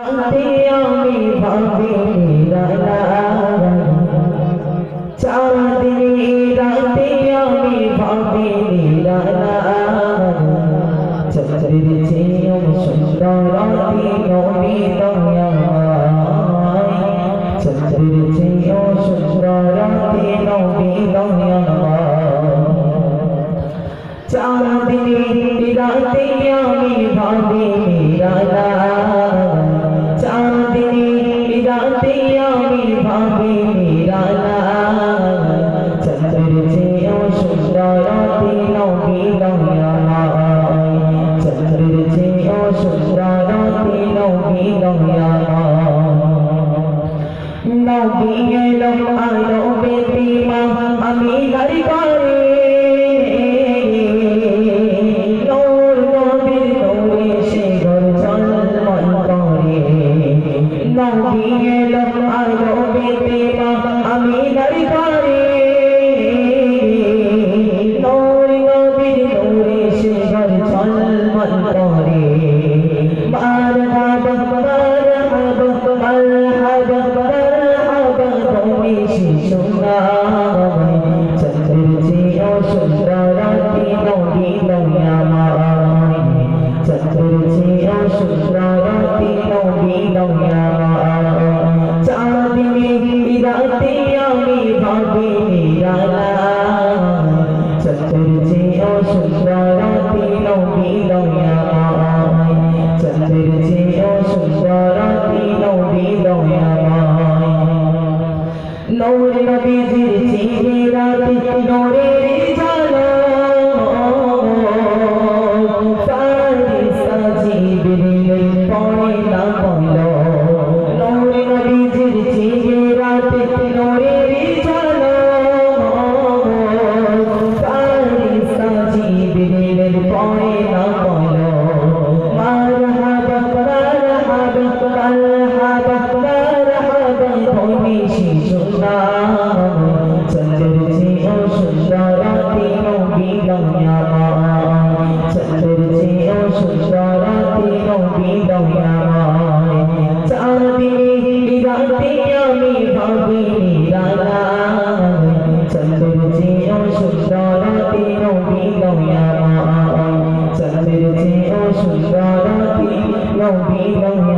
রাতে আমি ভাবি নিরালাই চাঁদনি রাতে আমি ভাবি নিরালাই চন্দ্রের চেয়েও সুন্দর রাতে নবী দয়াময় চন্দ্রের চেয়েও সুন্দর রাতে নবী দয়াময় চাঁদনি রাতে আমি ভাবি নিরালাই চাঁদনি রাতে আমি ভাবি নিরালাই চন্দ্রের চেয়েও সুন্দর রাতে নবী দয়াময় চন্দ্রের চেয়েও সুন্দর রাতে নবী দয়াময় নবী এলো আলো বেদিমা আমি গাড়ি করে নবী এলো আলো বেদিমা আমি গাড়ি করে নূর নবীর নূরে সে ঘর ঝলমল করে মারহাবা মারহাবা মারহাবা মারহাবা তুমি শিশুনায় চন্দ্রের চেয়েও সুন্দর রাতে নবী দয়াময় চন্দ্রের চেয়েও সুন্দর রাতে নবী দয়াময় চাঁদনি রাতে আমি ভাবি নিরালাই চন্দ্রের চেয়েও সুন্দর রাতে নবী দয়াময় চন্দ্রের চেয়েও সুন্দর রাতে নবী দয়াময় নূর নবীজির চেহারাতে নূরের ঝলক ফারিস্তা জিবরিল পড়ে না পলক নূর নবীজির চেহারাতে নূরের ঝলক ফারিস্তা জিবরিল পড়ে না পলক মারহাবা মারহাবা মারহাবা মারহাবা তুমি শিশুনায় চন্দ্রের চেয়েও সুন্দর রাতে নবী দয়াময় চন্দ্রের চেয়েও সুন্দর রাতে নবী দয়াময় চাঁদনি রাতে আমি ভাবি নিরালাই চন্দ্রের চেয়েও সুন্দর রাতে নবী দয়াময় চন্দ্রের চেয়েও সুন্দর রাতে নবী দয়াময়